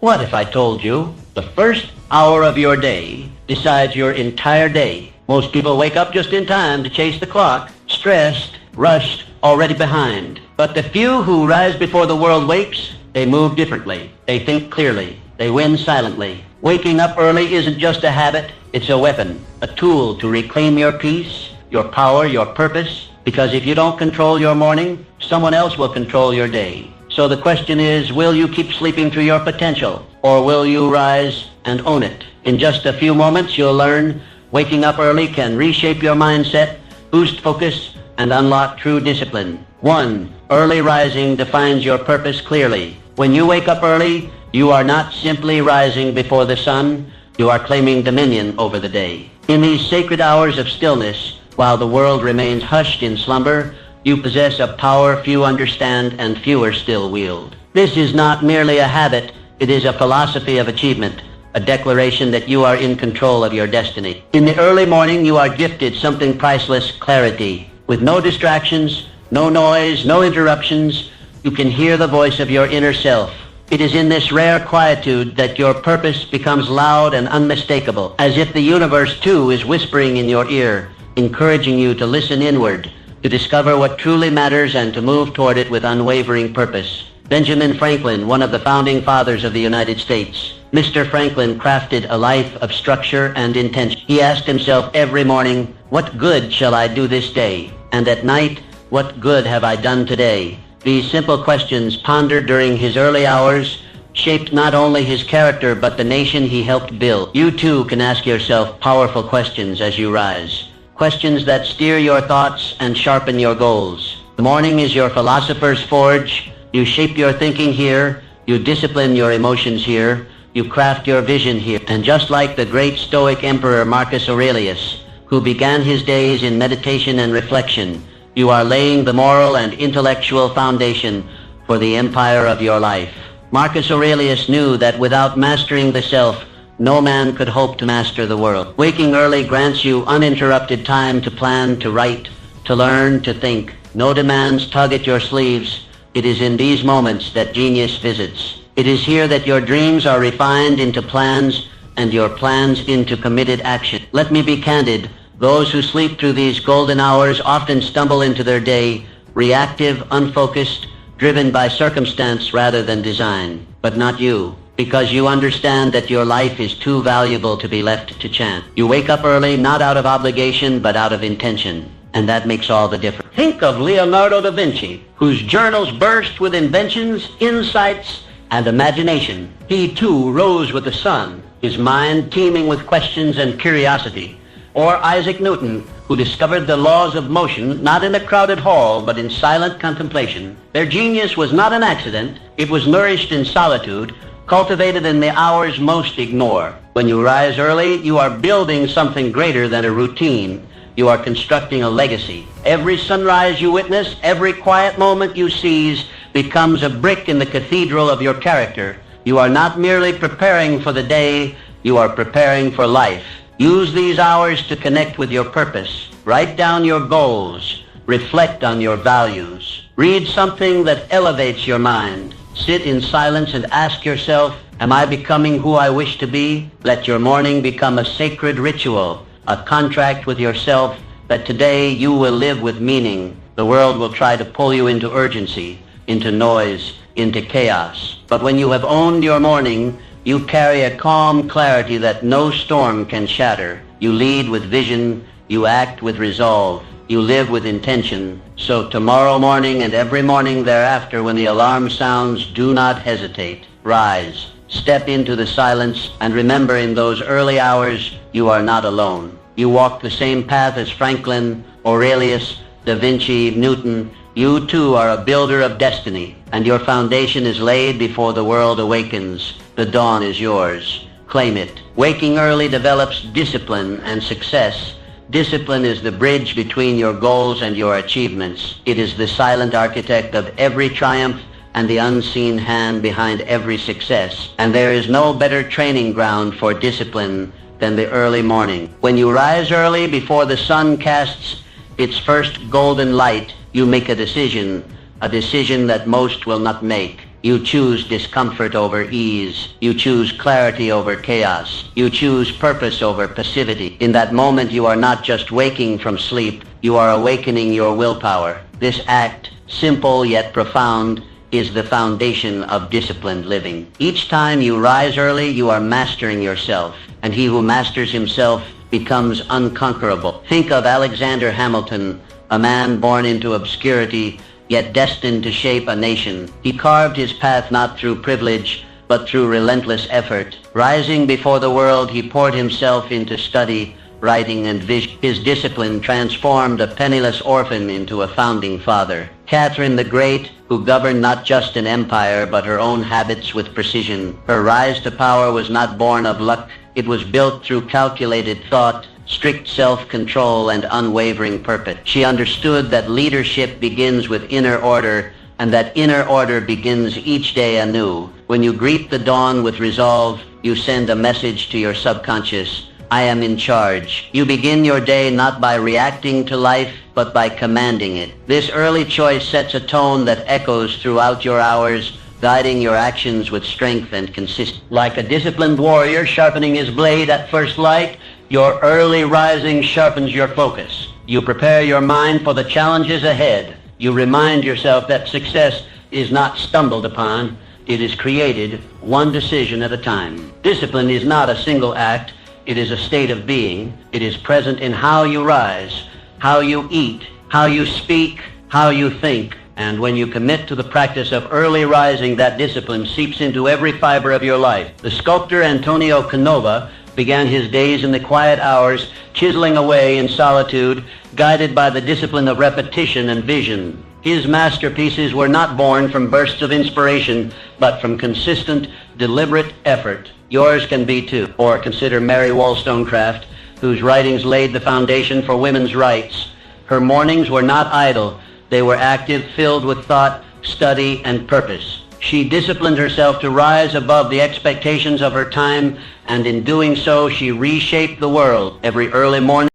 What if I told you the first hour of your day decides your entire day? Most people wake up just in time to chase the clock, stressed, rushed, already behind. But the few who rise before the world wakes, they move differently. They think clearly. They win silently. Waking up early isn't just a habit, it's a weapon, a tool to reclaim your peace, your power, your purpose. Because if you don't control your morning, someone else will control your day. So the question is, will you keep sleeping through your potential, or will you rise and own it? In just a few moments, you'll learn waking up early can reshape your mindset, boost focus, and unlock true discipline. 1. Early rising defines your purpose clearly. When you wake up early, you are not simply rising before the sun, you are claiming dominion over the day. In these sacred hours of stillness, while the world remains hushed in slumber, you possess a power few understand and fewer still wield. This is not merely a habit, it is a philosophy of achievement, a declaration that you are in control of your destiny. In the early morning, you are gifted something priceless, clarity. With no distractions, no noise, no interruptions, you can hear the voice of your inner self. It is in this rare quietude that your purpose becomes loud and unmistakable, as if the universe too is whispering in your ear, encouraging you to listen inward, to discover what truly matters and to move toward it with unwavering purpose. Benjamin Franklin, one of the founding fathers of the United States. Mr. Franklin crafted a life of structure and intention. He asked himself every morning, what good shall I do this day? And at night, what good have I done today? These simple questions, pondered during his early hours, shaped not only his character but the nation he helped build. You too can ask yourself powerful questions as you rise. Questions that steer your thoughts and sharpen your goals. The morning is your philosopher's forge. You shape your thinking here. You discipline your emotions here. You craft your vision here. And just like the great Stoic Emperor Marcus Aurelius, who began his days in meditation and reflection, you are laying the moral and intellectual foundation for the empire of your life. Marcus Aurelius knew that without mastering the self, no man could hope to master the world. Waking early grants you uninterrupted time to plan, to write, to learn, to think. No demands tug at your sleeves. It is in these moments that genius visits. It is here that your dreams are refined into plans and your plans into committed action. Let me be candid. Those who sleep through these golden hours often stumble into their day, reactive, unfocused, driven by circumstance rather than design. But not you, because you understand that your life is too valuable to be left to chance. You wake up early not out of obligation but out of intention, and that makes all the difference. Think of Leonardo da Vinci, whose journals burst with inventions, insights, and imagination. He too rose with the sun, his mind teeming with questions and curiosity. Or Isaac Newton, who discovered the laws of motion not in a crowded hall but in silent contemplation. Their genius was not an accident. It was nourished in solitude, cultivated in the hours most ignore. When you rise early, you are building something greater than a routine. You are constructing a legacy. Every sunrise you witness, every quiet moment you seize becomes a brick in the cathedral of your character. You are not merely preparing for the day, you are preparing for life. Use these hours to connect with your purpose. Write down your goals. Reflect on your values. Read something that elevates your mind. Sit in silence and ask yourself, am I becoming who I wish to be? Let your morning become a sacred ritual, a contract with yourself that today you will live with meaning. The world will try to pull you into urgency, into noise, into chaos. But when you have owned your morning, you carry a calm clarity that no storm can shatter. You lead with vision. You act with resolve. You live with intention. So tomorrow morning and every morning thereafter, when the alarm sounds, do not hesitate. Rise. Step into the silence, and remember, in those early hours, you are not alone. You walk the same path as Franklin, Aurelius, Da Vinci, Newton. You too are a builder of destiny, and your foundation is laid before the world awakens. The dawn is yours. Claim it. Waking early develops discipline and success. Discipline is the bridge between your goals and your achievements. It is the silent architect of every triumph and the unseen hand behind every success. And there is no better training ground for discipline than the early morning. When you rise early before the sun casts its first golden light, you make a decision that most will not make. You choose discomfort over ease. You choose clarity over chaos. You choose purpose over passivity. In that moment, you are not just waking from sleep, you are awakening your willpower. This act, simple yet profound, is the foundation of disciplined living. Each time you rise early, you are mastering yourself, and he who masters himself becomes unconquerable. Think of Alexander Hamilton, a man born into obscurity, yet destined to shape a nation. He carved his path not through privilege, but through relentless effort. Rising before the world, he poured himself into study, writing, and vision. His discipline transformed a penniless orphan into a founding father. Catherine the Great, who governed not just an empire, but her own habits with precision. Her rise to power was not born of luck. It was built through calculated thought, strict self-control, and unwavering purpose. She understood that leadership begins with inner order, and that inner order begins each day anew. When you greet the dawn with resolve, you send a message to your subconscious: I am in charge. You begin your day not by reacting to life, but by commanding it. This early choice sets a tone that echoes throughout your hours, guiding your actions with strength and consistency. Like a disciplined warrior sharpening his blade at first light, your early rising sharpens your focus. You prepare your mind for the challenges ahead. You remind yourself that success is not stumbled upon, it is created one decision at a time. Discipline is not a single act, it is a state of being. It is present in how you rise, how you eat, how you speak, how you think. And when you commit to the practice of early rising, that discipline seeps into every fiber of your life. The sculptor Antonio Canova began his days in the quiet hours, chiseling away in solitude, guided by the discipline of repetition and vision. His masterpieces were not born from bursts of inspiration, but from consistent, deliberate effort. Yours can be too. Or consider Mary Wollstonecraft, whose writings laid the foundation for women's rights. Her mornings were not idle. They were active, filled with thought, study, and purpose. She disciplined herself to rise above the expectations of her time, and in doing so, she reshaped the world. Every early morning,